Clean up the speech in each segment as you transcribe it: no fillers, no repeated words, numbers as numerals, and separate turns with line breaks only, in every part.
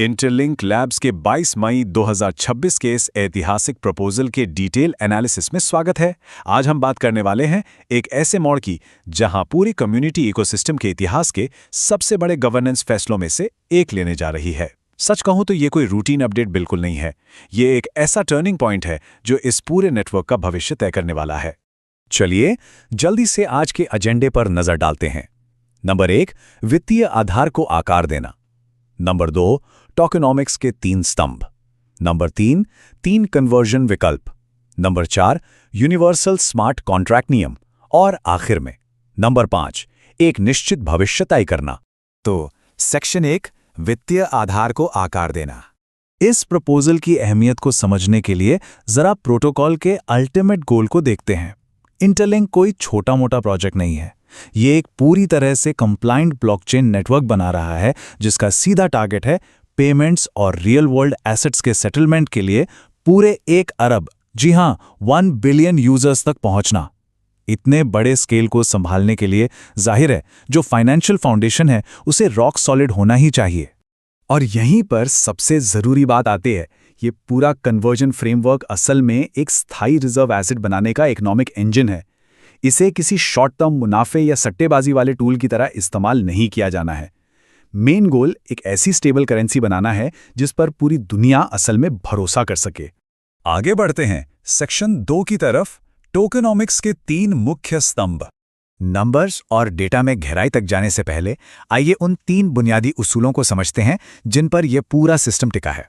Interlink labs के 22 मई 2026 के इस ऐतिहासिक प्रपोजल के डिटेल एनालिसिस में स्वागत है। आज हम बात करने वाले हैं एक ऐसे मोड़ की जहां पूरी कम्युनिटी इकोसिस्टम के इतिहास के सबसे बड़े गवर्नेंस फैसलों में से एक लेने जा रही है। सच कहूं तो ये कोई रूटीन अपडेट बिल्कुल नहीं है। ये एक ऐसा टर्निंग पॉइंट है जो इस पूरे नेटवर्क का भविष्य तय करने वाला है। चलिए जल्दी से आज के एजेंडे पर नजर डालते हैं। नंबर 1, वित्तीय आधार को आकार देना। नंबर 2, टोकेनोमिक्स के 3 स्तंभ। नंबर 3, 3 कन्वर्जन विकल्प। नंबर 4, यूनिवर्सल स्मार्ट कॉन्ट्रैक्ट नियम। और आखिर में नंबर 5, एक निश्चित भविष्य तय करना।
तो सेक्शन 1, वित्तीय आधार को आकार देना।
इस प्रपोजल की अहमियत को समझने के लिए जरा प्रोटोकॉल के अल्टीमेट गोल को देखते हैं। इंटरलिंक कोई छोटा मोटा प्रोजेक्ट नहीं है। ये एक पूरी तरह से कंप्लायंट ब्लॉकचेन नेटवर्क बना रहा है जिसका सीधा टारगेट है पेमेंट्स और रियल वर्ल्ड एसेट्स के सेटलमेंट के लिए पूरे 1 अरब, जी हां 1 बिलियन यूजर्स तक पहुंचना। इतने बड़े स्केल को संभालने के लिए जाहिर है जो फाइनेंशियल फाउंडेशन है उसे रॉक सॉलिड होना ही चाहिए।
और यहीं पर सबसे जरूरी बात आती है, ये पूरा कन्वर्जन फ्रेमवर्क असल में एक स्थायी रिजर्व एसेट बनाने का इकोनॉमिक इंजन है। इसे किसी शॉर्ट टर्म मुनाफे या सट्टेबाजी वाले टूल की तरह इस्तेमाल नहीं किया जाना है। मेन गोल एक ऐसी स्टेबल करेंसी बनाना है जिस पर पूरी दुनिया असल में भरोसा कर सके।
आगे बढ़ते हैं सेक्शन 2 की तरफ, टोकेनोमिक्स के 3 मुख्य स्तंभ।
नंबर्स और डेटा में गहराई तक जाने से पहले आइए उन 3 बुनियादी उसूलों को समझते हैं जिन पर यह पूरा सिस्टम टिका है।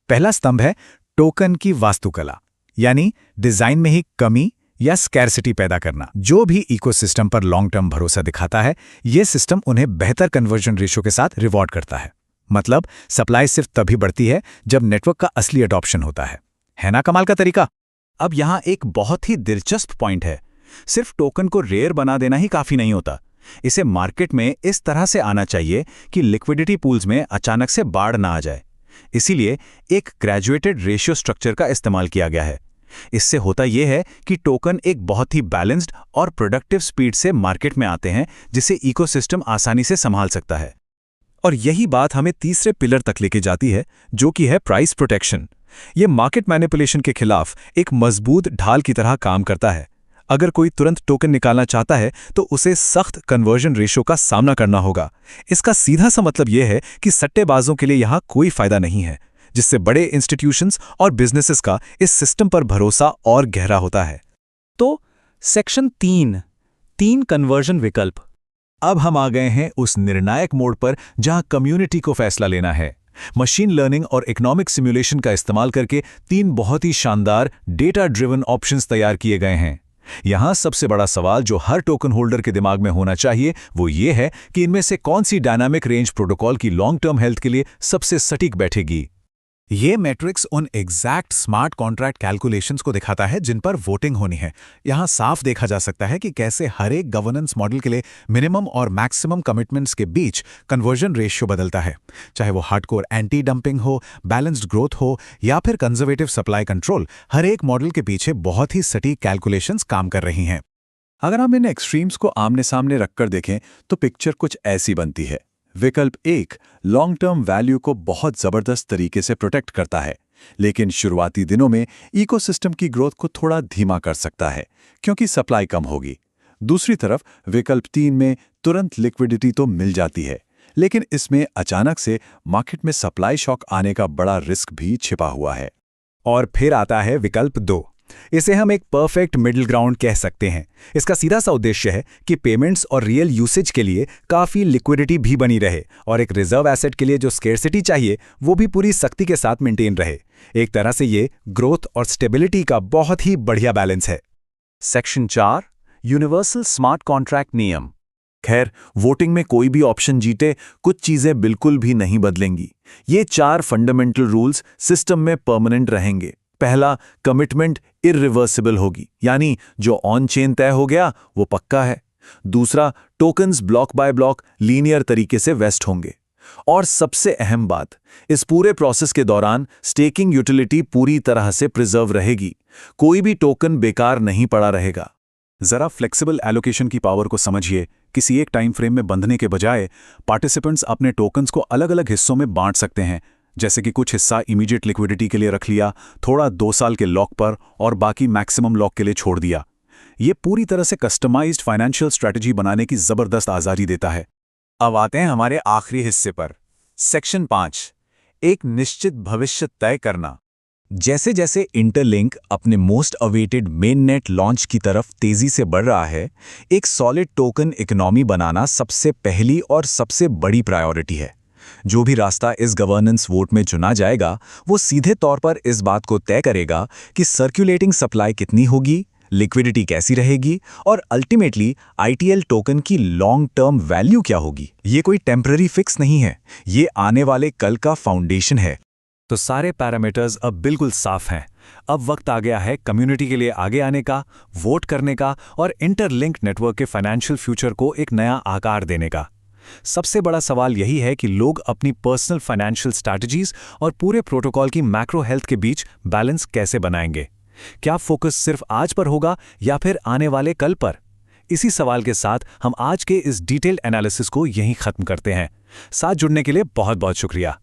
पहला स्तंभ है टोकन की वास्तुकला, यानी डिजाइन में ही कमी या स्कैरसिटी पैदा करना। जो भी इकोसिस्टम पर लॉन्ग टर्म भरोसा दिखाता है, यह सिस्टम उन्हें बेहतर कन्वर्जन रेशियो के साथ रिवॉर्ड करता है। मतलब सप्लाई सिर्फ तभी बढ़ती है जब नेटवर्क का असली अडॉप्शन होता है ना कमाल का तरीका? अब यहां एक बहुत ही दिलचस्प पॉइंट है। सिर्फ टोकन को रेयर बना देना ही काफी नहीं होता। इसे मार्केट में इस तरह से आना चाहिए कि लिक्विडिटी पूल्स में अचानक से बाढ़ ना आ जाए। इसीलिए एक ग्रेजुएटेड रेशियो स्ट्रक्चर का इस्तेमाल किया गया है। इससे होता यह है कि टोकन एक बहुत ही बैलेंस्ड और प्रोडक्टिव स्पीड से मार्केट में आते हैं जिसे इकोसिस्टम आसानी से संभाल सकता है। और यही बात हमें तीसरे पिलर तक लेके जाती है जो कि है प्राइस प्रोटेक्शन। यह मार्केट मैनिपुलेशन के खिलाफ एक मजबूत ढाल की तरह काम करता है। अगर कोई तुरंत टोकन निकालना चाहता है तो उसे सख्त कन्वर्जन रेशियो का सामना करना होगा। इसका सीधा सा मतलब यह है कि सट्टेबाजों के लिए यहां कोई फायदा नहीं है, जिससे बड़े इंस्टीट्यूशंस और बिजनेसेस का इस सिस्टम पर भरोसा और गहरा होता है। तो सेक्शन 3 कन्वर्जन विकल्प।
अब हम आ गए हैं उस निर्णायक मोड़ पर जहां कम्युनिटी को फैसला लेना है। मशीन लर्निंग और इकोनॉमिक सिमुलेशन का इस्तेमाल करके 3 बहुत ही शानदार डेटा ड्रिवन ऑप्शंस तैयार किए गए हैं। यहां सबसे बड़ा सवाल जो हर टोकन होल्डर के दिमाग में होना चाहिए वो ये है कि इनमें से कौन सी डायनामिक रेंज प्रोटोकॉल की लॉन्ग टर्म हेल्थ के लिए सबसे सटीक बैठेगी। ये मैट्रिक्स उन एग्जैक्ट स्मार्ट कॉन्ट्रैक्ट कैलकुलेशंस को दिखाता है जिन पर वोटिंग होनी है। यहाँ साफ देखा जा सकता है कि कैसे हर एक गवर्नेंस मॉडल के लिए मिनिमम और मैक्सिमम कमिटमेंट्स के बीच कन्वर्जन रेशियो बदलता है। चाहे वो हार्डकोर एंटी डंपिंग हो, बैलेंस्ड ग्रोथ हो या फिर कंजर्वेटिव सप्लाई कंट्रोल, हर एक मॉडल के पीछे बहुत ही सटीक कैलकुलेशंस काम कर रही हैं। अगर हम इन एक्सट्रीम्स को आमने सामने रखकर देखें तो पिक्चर कुछ ऐसी बनती है। विकल्प 1 लॉन्ग टर्म वैल्यू को बहुत जबरदस्त तरीके से प्रोटेक्ट करता है, लेकिन शुरुआती दिनों में इकोसिस्टम की ग्रोथ को थोड़ा धीमा कर सकता है क्योंकि सप्लाई कम होगी। दूसरी तरफ विकल्प 3 में तुरंत लिक्विडिटी तो मिल जाती है, लेकिन इसमें अचानक से मार्केट में सप्लाई शॉक आने का बड़ा रिस्क भी छिपा हुआ है।
और फिर आता है विकल्प 2। इसे हम एक परफेक्ट मिडिल ग्राउंड कह सकते हैं। इसका सीधा सा उद्देश्य है कि पेमेंट्स और रियल यूसेज के लिए काफी लिक्विडिटी भी बनी रहे और एक रिजर्व एसेट के लिए जो स्केर्सिटी चाहिए वो भी पूरी सख्ती के साथ मेंटेन रहे। एक तरह से ये ग्रोथ और स्टेबिलिटी का बहुत ही बढ़िया बैलेंस है।
सेक्शन 4 यूनिवर्सल स्मार्ट कॉन्ट्रैक्ट नियम। खैर, वोटिंग में कोई भी ऑप्शन जीते कुछ चीजें बिल्कुल भी नहीं बदलेंगी। ये 4 फंडामेंटल रूल्स सिस्टम में परमानेंट रहेंगे। पहला, कमिटमेंट इररिवर्सिबल होगी, यानी जो ऑन चेन तय हो गया वो पक्का है। दूसरा, tokens block bye block linear तरीके से वेस्ट होंगे। और सबसे अहम बात, इस पूरे प्रोसेस के दौरान स्टेकिंग यूटिलिटी पूरी तरह से प्रिजर्व रहेगी। कोई भी टोकन बेकार नहीं पड़ा रहेगा। जरा फ्लेक्सिबल एलोकेशन की पावर को समझिए। किसी एक टाइम फ्रेम में बंधने के बजाय पार्टिसिपेंट्स अपने टोकन्स को अलग अलग हिस्सों में बांट सकते हैं। जैसे कि कुछ हिस्सा इमीडिएट लिक्विडिटी के लिए रख लिया, थोड़ा 2 साल के लॉक पर और बाकी मैक्सिमम लॉक के लिए छोड़ दिया। ये पूरी तरह से कस्टमाइज्ड फाइनेंशियल स्ट्रैटेजी बनाने की जबरदस्त आज़ादी देता है।
अब आते हैं हमारे आखिरी हिस्से पर, सेक्शन 5, एक निश्चित भविष्य तय करना। जैसे जैसे इंटरलिंक अपने most awaited main net launch की तरफ तेजी से बढ़ रहा है, एक सॉलिड टोकन इकोनॉमी बनाना सबसे पहली और सबसे बड़ी प्रायोरिटी है। जो भी रास्ता इस गवर्नेंस वोट में चुना जाएगा, वो सीधे तौर पर इस बात को तय करेगा कि सर्कुलेटिंग सप्लाई कितनी होगी, लिक्विडिटी कैसी रहेगी और अल्टीमेटली आईटीएल टोकन की लॉन्ग टर्म वैल्यू क्या होगी। ये कोई टेम्पररी फिक्स नहीं है, ये आने वाले कल का फाउंडेशन है।
तो सारे पैरामीटर्स अब बिल्कुल साफ हैं। अब वक्त आ गया है कम्युनिटी के लिए आगे आने का, वोट करने का और इंटरलिंक्ड नेटवर्क के फाइनेंशियल फ्यूचर को एक नया आकार देने का। सबसे बड़ा सवाल यही है कि लोग अपनी पर्सनल फाइनेंशियल स्ट्रैटेजीज और पूरे प्रोटोकॉल की मैक्रो हेल्थ के बीच बैलेंस कैसे बनाएंगे। क्या फोकस सिर्फ आज पर होगा या फिर आने वाले कल पर? इसी सवाल के साथ हम आज के इस डिटेल्ड एनालिसिस को यहीं खत्म करते हैं। साथ जुड़ने के लिए बहुत बहुत शुक्रिया।